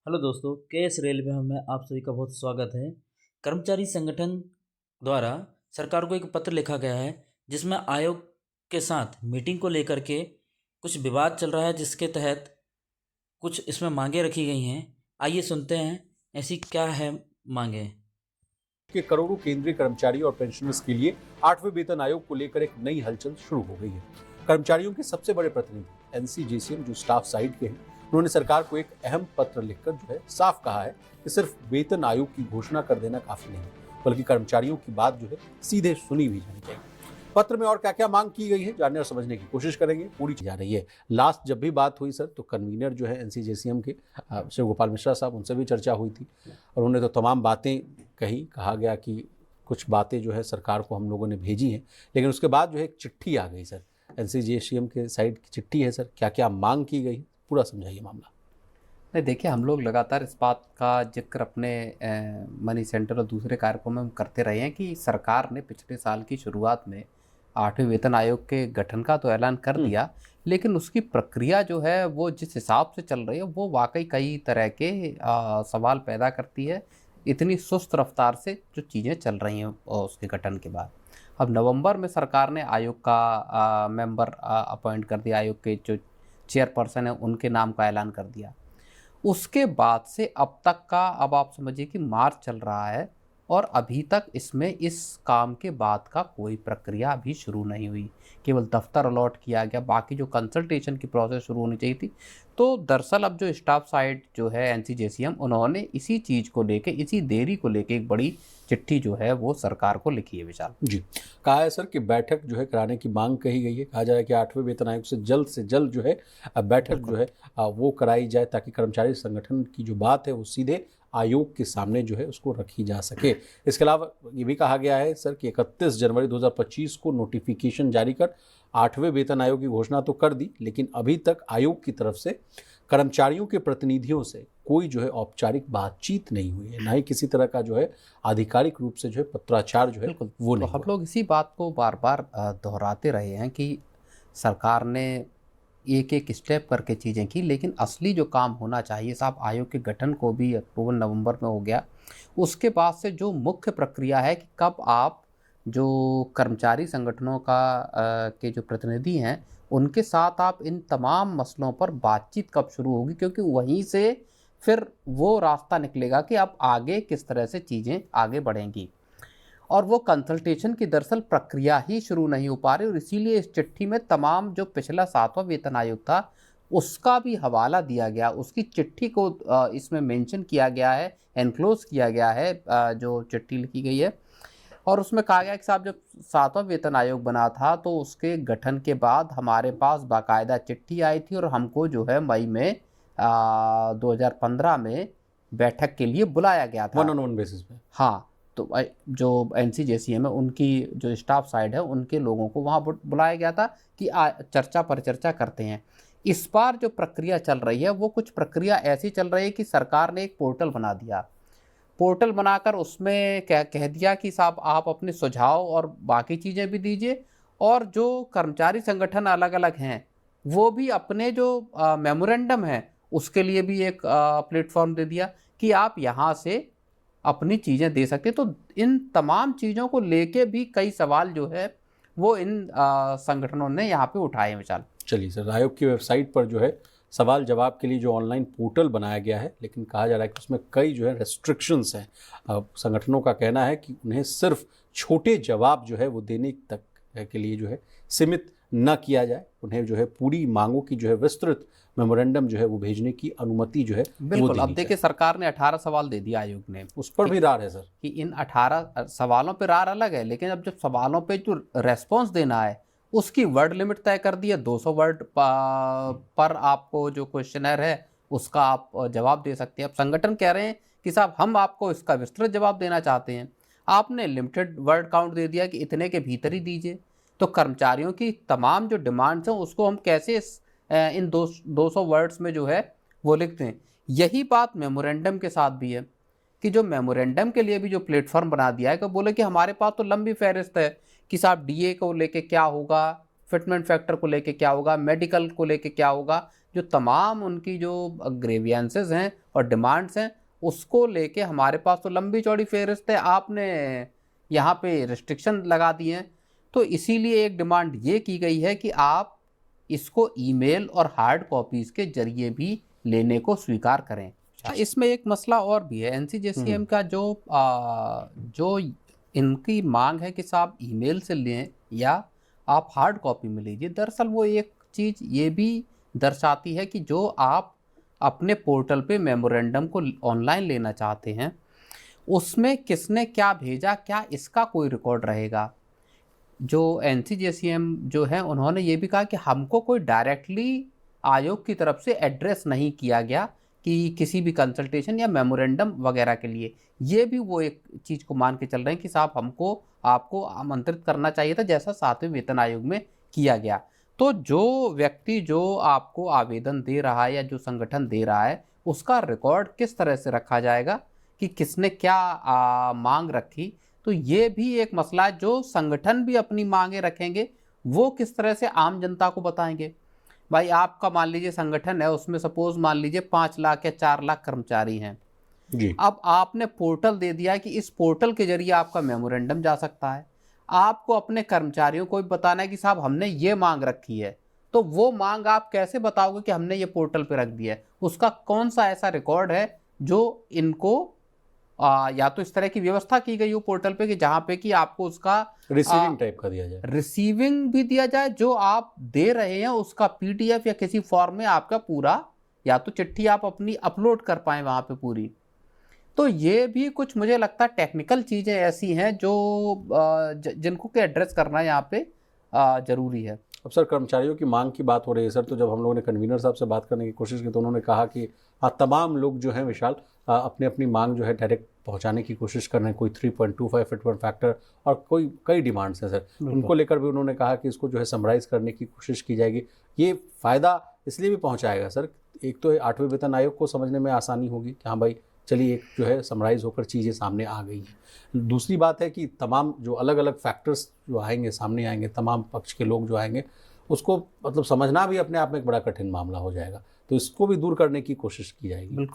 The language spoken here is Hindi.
हेलो दोस्तों, केएस रेलवे में आप सभी का बहुत स्वागत है। कर्मचारी संगठन द्वारा सरकार को एक पत्र लिखा गया है जिसमें आयोग के साथ मीटिंग को लेकर के कुछ विवाद चल रहा है, जिसके तहत कुछ इसमें मांगे रखी गई हैं। आइए सुनते हैं ऐसी क्या है मांगे। के करोड़ों केंद्रीय कर्मचारी और पेंशनर्स के लिए 8वें वेतन आयोग को लेकर एक नई हलचल शुरू हो गई है। कर्मचारियों के सबसे बड़े प्रतिनिधि एनसीजेसीएम जो स्टाफ साइड के हैं, उन्होंने सरकार को एक अहम पत्र लिखकर जो है साफ कहा है कि सिर्फ वेतन आयोग की घोषणा कर देना काफी नहीं, बल्कि कर्मचारियों की बात जो है सीधे सुनी भी जानी चाहिए। पत्र में और क्या क्या मांग की गई है जानने और समझने की कोशिश करेंगे। पूरी जा रही है। लास्ट जब भी बात हुई सर, तो कन्वीनर जो है एनसीजेसीएम के शिव गोपाल मिश्रा साहब, उनसे भी चर्चा हुई थी और उन्होंने तो तमाम बातें कहा गया कि कुछ बातें जो है सरकार को हम लोगों ने भेजी हैं, लेकिन उसके बाद जो है एक चिट्ठी आ गई सर, एनसीजेसीएम के साइड की चिट्ठी है सर। क्या क्या मांग की गई, पूरा समझाइए मामला। नहीं, देखिए, हम लोग लगातार इस बात का जिक्र अपने मनी सेंटर और दूसरे कार्यक्रमों में करते रहे हैं कि सरकार ने पिछले साल की शुरुआत में 8वें वेतन आयोग के गठन का तो ऐलान कर दिया, लेकिन उसकी प्रक्रिया जो है वो जिस हिसाब से चल रही है वो वाकई कई तरह के सवाल पैदा करती है। इतनी सुस्त रफ्तार से जो चीज़ें चल रही हैं उसके गठन के बाद, अब नवंबर में सरकार ने आयोग का मेंबर अपॉइंट कर दिया, आयोग के जो चेयरपर्सन है उनके नाम का ऐलान कर दिया। उसके बाद से अब तक का, अब आप समझिए कि मार्च चल रहा है और अभी तक इसमें इस काम के बाद का कोई प्रक्रिया अभी शुरू नहीं हुई। केवल दफ्तर अलॉट किया गया, बाकी जो कंसल्टेशन की प्रोसेस शुरू होनी चाहिए थी। तो दरअसल अब जो स्टाफ साइड जो है एनसीजेसीएम, उन्होंने इसी चीज़ को लेके, इसी देरी को लेके एक बड़ी चिट्ठी जो है वो सरकार को लिखी है। विशाल जी, कहा है सर कि बैठक जो है कराने की मांग कही गई है। कहा जा रहा है कि 8वें वेतन आयोग से जल्द जो है बैठक जो है वो कराई जाए, ताकि कर्मचारी संगठन की जो बात है वो सीधे आयोग के सामने जो है उसको रखी जा सके। इसके अलावा ये भी कहा गया है सर कि 31 जनवरी 2025 को नोटिफिकेशन जारी कर 8वें वेतन आयोग की घोषणा तो कर दी, लेकिन अभी तक आयोग की तरफ से कर्मचारियों के प्रतिनिधियों से कोई जो है औपचारिक बातचीत नहीं हुई है, ना ही किसी तरह का जो है आधिकारिक रूप से जो है पत्राचार जो है वो तो नहीं हम हुआ। लोग इसी बात को बार बार दोहराते रहे हैं कि सरकार ने एक एक स्टेप करके चीज़ें की, लेकिन असली जो काम होना चाहिए साहब, आयोग के गठन को भी अक्टूबर नवंबर में हो गया। उसके बाद से जो मुख्य प्रक्रिया है कि कब आप जो कर्मचारी संगठनों का के जो प्रतिनिधि हैं उनके साथ आप इन तमाम मसलों पर बातचीत कब शुरू होगी, क्योंकि वहीं से फिर वो रास्ता निकलेगा कि अब आगे किस तरह से चीज़ें आगे बढ़ेंगी। और वो कंसल्टेशन की दरअसल प्रक्रिया ही शुरू नहीं हो पा रही, और इसीलिए इस चिट्ठी में तमाम जो पिछला 7वां वेतन आयोग था उसका भी हवाला दिया गया, उसकी चिट्ठी को इसमें मेंशन किया गया है, एनक्लोज किया गया है जो चिट्ठी लिखी गई है। और उसमें कहा गया कि साहब, जब 7वां वेतन आयोग बना था तो उसके गठन के बाद हमारे पास बाकायदा चिट्ठी आई थी और हमको जो है मई में 2015 में बैठक के लिए बुलाया गया था, 1-on-1 बेसिस पे। हाँ। तो जो एनसीजेसीएम है उनकी जो स्टाफ साइड है उनके लोगों को वहाँ बुलाया गया था कि चर्चा पर चर्चा करते हैं। इस बार जो प्रक्रिया चल रही है वो कुछ प्रक्रिया ऐसी चल रही है कि सरकार ने एक पोर्टल बना दिया, पोर्टल बनाकर उसमें कह दिया कि साहब आप अपने सुझाव और बाकी चीज़ें भी दीजिए, और जो कर्मचारी संगठन अलग अलग हैं वो भी अपने जो मेमोरेंडम है उसके लिए भी एक प्लेटफॉर्म दे दिया कि आप यहाँ से अपनी चीज़ें दे सकते। तो इन तमाम चीज़ों को लेके भी कई सवाल जो है वो इन संगठनों ने यहाँ पे उठाए हैं। विशाल, चलिए सर, आयोग की वेबसाइट पर जो है सवाल जवाब के लिए जो ऑनलाइन पोर्टल बनाया गया है, लेकिन कहा जा रहा है कि उसमें कई जो है रेस्ट्रिक्शंस हैं। संगठनों का कहना है कि उन्हें सिर्फ छोटे जवाब जो है वो देने तक के लिए जो है सीमित न किया जाए, उन्हें जो है पूरी मांगों की जो है विस्तृत मेमोरेंडम जो है वो भेजने की अनुमति जो है वो बिल्कुल। देनी अब देखिए, सरकार ने 18 सवाल दे दिया आयोग ने, उस पर भी रार है सर कि इन 18 सवालों पे रार अलग है, लेकिन अब जब सवालों पे जो रेस्पॉन्स देना है उसकी वर्ड लिमिट तय कर दी है। 200 वर्ड पर आपको जो क्वेश्चनर है उसका आप जवाब दे सकते हैं। अब संगठन कह रहे हैं कि साहब हम आपको इसका विस्तृत जवाब देना चाहते हैं, आपने लिमिटेड वर्ड काउंट दे दिया कि इतने के भीतर ही दीजिए। तो कर्मचारियों की तमाम जो डिमांड्स हैं उसको हम कैसे इन 200 वर्ड्स में जो है वो लिखते हैं। यही बात मेमोरेंडम के साथ भी है कि जो मेमोरेंडम के लिए भी जो प्लेटफॉर्म बना दिया है, कि बोले कि हमारे पास तो लंबी फहरिस्त है कि साहब डीए को लेके क्या होगा, फिटमेंट फैक्टर को लेके क्या होगा, मेडिकल को लेके क्या होगा, जो तमाम उनकी जो ग्रेवियंसेस हैं और डिमांड्स हैं उसको लेके हमारे पास तो लंबी चौड़ी फेहरिस्त है, आपने यहाँ पे रिस्ट्रिक्शन लगा दिए हैं। तो इसीलिए एक डिमांड ये की गई है कि आप इसको ईमेल और हार्ड कॉपीज़ के जरिए भी लेने को स्वीकार करें। इसमें एक मसला और भी है, एनसीजेसीएम का जो इनकी मांग है कि साहब ईमेल से लें या आप हार्ड कॉपी में लीजिए। दरअसल वो एक चीज़ ये भी दर्शाती है कि जो आप अपने पोर्टल पे मेमोरेंडम को ऑनलाइन लेना चाहते हैं उसमें किसने क्या भेजा, क्या इसका कोई रिकॉर्ड रहेगा। जो एनसीजेसीएम जो है उन्होंने ये भी कहा कि हमको कोई डायरेक्टली आयोग की तरफ से एड्रेस नहीं किया गया कि किसी भी कंसल्टेशन या मेमोरेंडम वगैरह के लिए। ये भी वो एक चीज़ को मान के चल रहे हैं कि साहब हमको आपको आमंत्रित करना चाहिए था जैसा 7वें वेतन आयोग में किया गया। तो जो व्यक्ति जो आपको आवेदन दे रहा है या जो संगठन दे रहा है उसका रिकॉर्ड किस तरह से रखा जाएगा कि किसने क्या मांग रखी, तो ये भी एक मसला है। जो संगठन भी अपनी मांगे रखेंगे वो किस तरह से आम जनता को बताएंगे। भाई आपका मान लीजिए संगठन है, उसमें सपोज मान लीजिए 5 लाख या 4 लाख कर्मचारी हैं जी। अब आपने पोर्टल दे दिया है कि इस पोर्टल के जरिए आपका मेमोरेंडम जा सकता है। आपको अपने कर्मचारियों को भी बताना है कि साहब हमने ये मांग रखी है, तो वो मांग आप कैसे बताओगे कि हमने ये पोर्टल पे रख दिया है। उसका कौन सा ऐसा रिकॉर्ड है जो इनको या तो इस तरह की व्यवस्था की गई हो पोर्टल पे कि जहाँ पे कि आपको उसका रिसीविंग टाइप का दिया जाए, रिसीविंग भी दिया जाए, जो आप दे रहे हैं उसका पीडीएफ या किसी फॉर्म में आपका पूरा या तो चिट्ठी आप अपनी अपलोड कर पाएँ वहाँ पे पूरी। तो ये भी कुछ मुझे लगता है टेक्निकल चीज़ें ऐसी हैं जो जिनको के एड्रेस करना यहाँ पे ज़रूरी है। अब सर कर्मचारियों की मांग की बात हो रही है सर, तो जब हम लोगों ने कन्वीनर साहब से बात करने की कोशिश की तो उन्होंने कहा कि तमाम लोग जो हैं विशाल अपनी अपनी मांग जो है डायरेक्ट पहुंचाने की कोशिश कर रहे हैं। कोई 3.25 फिटमेंट फैक्टर और कोई कई डिमांड्स हैं सर, उनको लेकर भी उन्होंने कहा कि इसको जो है समराइज करने की कोशिश की जाएगी। ये फ़ायदा इसलिए भी पहुँचाएगा सर, एक तो 8वें वेतन आयोग को समझने में आसानी होगी कि हाँ भाई चलिए एक जो है समराइज़ होकर चीज़ें सामने आ गई हैं। दूसरी बात है कि तमाम जो अलग अलग फैक्टर्स जो आएंगे सामने आएंगे, तमाम पक्ष के लोग जो आएंगे उसको मतलब समझना भी अपने आप में एक बड़ा कठिन मामला हो जाएगा, तो इसको भी दूर करने की कोशिश की जाएगी। बिल्कुल।